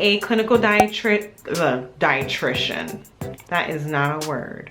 A clinical dietitian. That is not a word.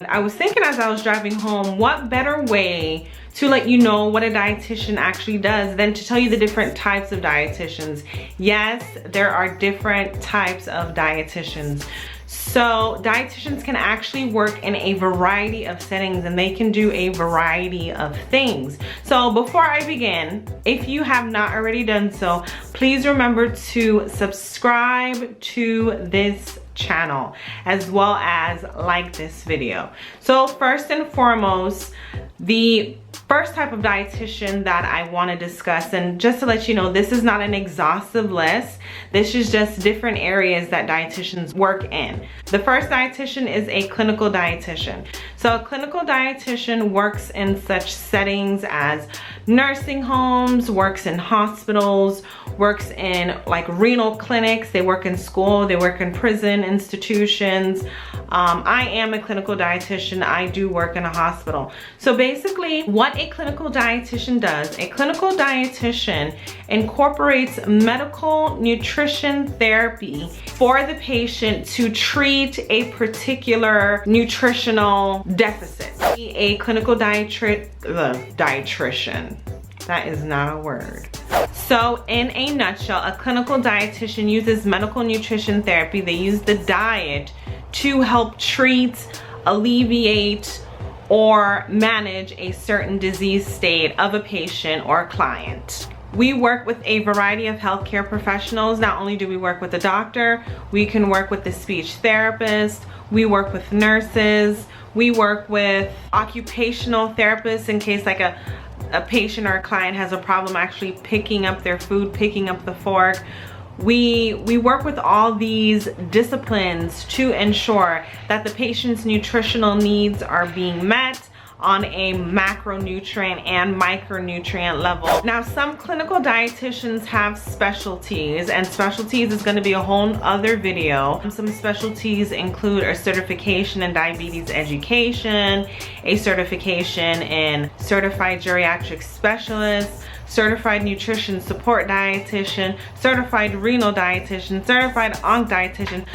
I was thinking as I was driving home, what better way to let you know what a dietitian actually does than to tell you the different types of dietitians. Yes, there are different types of dietitians. So dietitians can actually work in a variety of settings and they can do a variety of things. So before I begin, if you have not already done so, please remember to subscribe to this channel as well as like this video. So first and foremost, the first type of dietitian that I want to discuss, and just to let you know, this is not an exhaustive list. This is just different areas that dietitians work in. The first dietitian is a clinical dietitian. So a clinical dietitian works in such settings as nursing homes, works in hospitals, works in like renal clinics, they work in school, they work in prison institutions. I am a clinical dietitian. I do work in a hospital. So basically what a clinical dietitian does, a clinical dietitian incorporates medical nutrition therapy for the patient to treat a particular nutritional deficit. A clinical dietitian. That is not a word. So in a nutshell, a clinical dietitian uses medical nutrition therapy. They use the diet to help treat, alleviate, or manage a certain disease state of a patient or a client. We work with a variety of healthcare professionals. Not only do we work with a doctor, we can work with the speech therapist, we work with nurses, we work with occupational therapists in case like a patient or a client has a problem actually picking up their food, picking up the fork. We work with all these disciplines to ensure that the patient's nutritional needs are being met on a macronutrient and micronutrient level. Now, some clinical dietitians have specialties, and specialties is going to be a whole other video. Some specialties include a certification in diabetes education, a certification in certified geriatric specialist, certified nutrition support dietitian, certified renal dietitian, certified onc dietitian.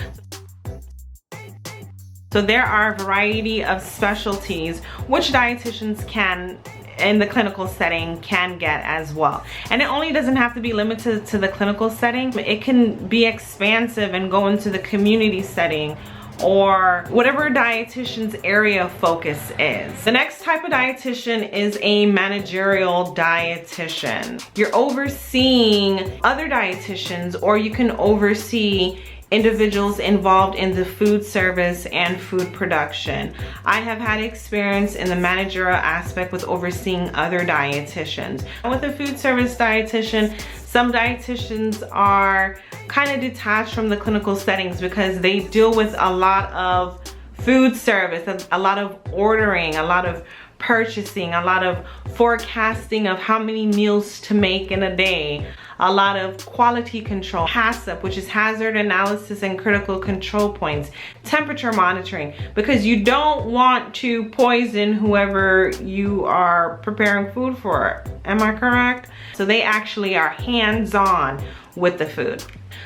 So there are a variety of specialties which dietitians can, in the clinical setting, can get as well. And it only doesn't have to be limited to the clinical setting. It can be expansive and go into the community setting or whatever dietitian's area of focus is. The next type of dietitian is a managerial dietitian. You're overseeing other dietitians, or you can oversee individuals involved in the food service and food production. I have had experience in the managerial aspect with overseeing other dietitians. With a food service dietitian, some dietitians are kind of detached from the clinical settings because they deal with a lot of food service, a lot of ordering, a lot of purchasing, a lot of forecasting of how many meals to make in a day, a lot of quality control, HACCP, which is hazard analysis and critical control points, temperature monitoring, because you don't want to poison whoever you are preparing food for. Am I correct? So they actually are hands-on with the food.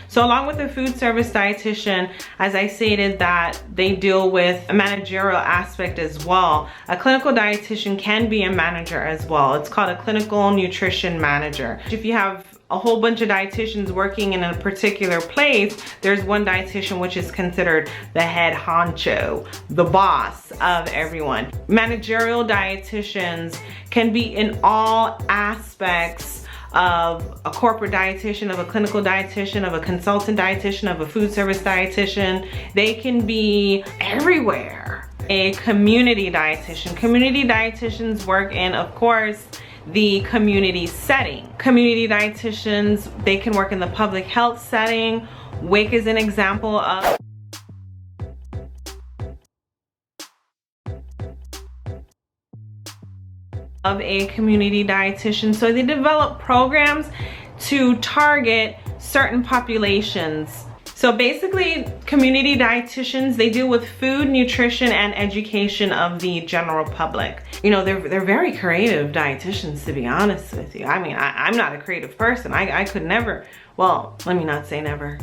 So along with the food service dietitian, as I stated that they deal with a managerial aspect as well, a clinical dietitian can be a manager as well. It's called a clinical nutrition manager. If you have a whole bunch of dietitians working in a particular place, there's one dietitian which is considered the head honcho, the boss of everyone. Managerial dietitians can be in all aspects of a corporate dietitian, of a clinical dietitian, of a consultant dietitian, of a food service dietitian. They can be everywhere. A community dietitian. Community dietitians work in, of course, the community setting. Community dietitians, they can work in the public health setting. WIC is an example of a community dietitian. So they develop programs to target certain populations So basically, community dietitians, they deal with food, nutrition, and education of the general public. You know, they're very creative dietitians, to be honest with you. I mean, I'm not a creative person. I could never, well, let me not say never.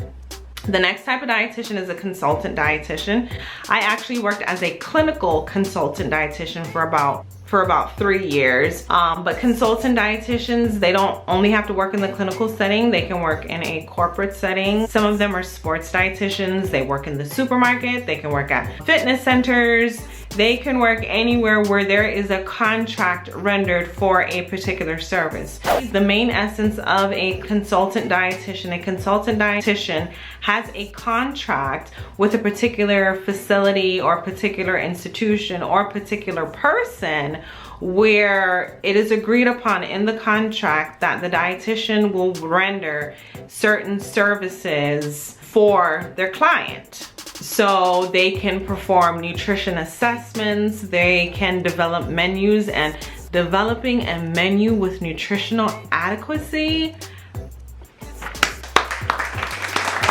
The next type of dietitian is a consultant dietitian. I actually worked as a clinical consultant dietitian for about 3 years. But consultant dietitians, they don't only have to work in the clinical setting, they can work in a corporate setting. Some of them are sports dietitians. They work in the supermarket, they can work at fitness centers, they can work anywhere where there is a contract rendered for a particular service. The main essence of a consultant dietitian has a contract with a particular facility or particular institution or particular person, where it is agreed upon in the contract that the dietitian will render certain services for their client. So they can perform nutrition assessments, they can develop menus, and developing a menu with nutritional adequacy,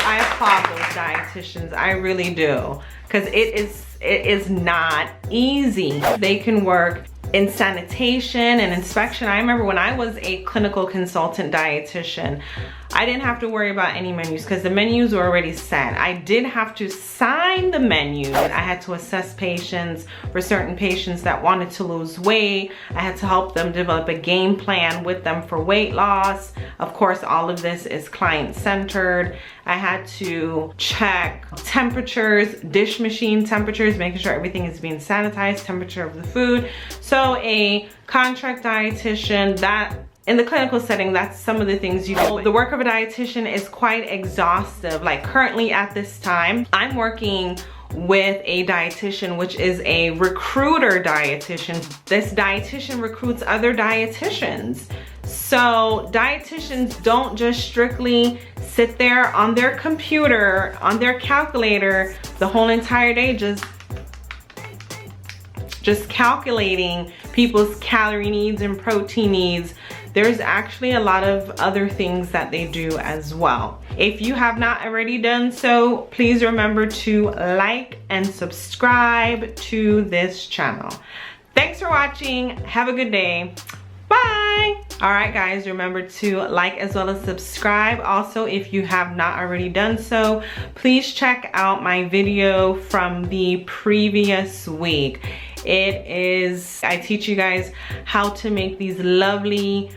I applaud those dietitians, I really do, because it is not easy. They can work in sanitation and inspection. I remember when I was a clinical consultant dietitian, I didn't have to worry about any menus because the menus were already set. I did have to sign the menu. I had to assess patients. For certain patients that wanted to lose weight, I had to help them develop a game plan with them for weight loss. Of course, all of this is client-centered. I had to check temperatures, dish machine temperatures, making sure everything is being sanitized, temperature of the food. So a contract dietitian, that in the clinical setting, that's some of the things you do. The work of a dietitian is quite exhaustive. Like currently at this time, I'm working with a dietitian, which is a recruiter dietitian. This dietitian recruits other dietitians. So dietitians don't just strictly sit there on their computer, on their calculator the whole entire day, just calculating people's calorie needs and protein needs. There's actually a lot of other things that they do as well. If you have not already done so, please remember to like and subscribe to this channel. Thanks for watching. Have a good day. Bye. All right, guys, remember to like as well as subscribe. Also, if you have not already done so, please check out my video from the previous week. I teach you guys how to make these lovely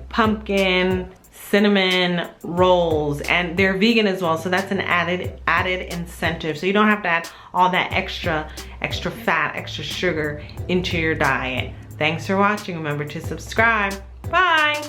pumpkin cinnamon rolls, and they're vegan as well, so that's an added incentive. So you don't have to add all that extra fat, extra sugar into your diet. Thanks for watching. Remember to subscribe. Bye.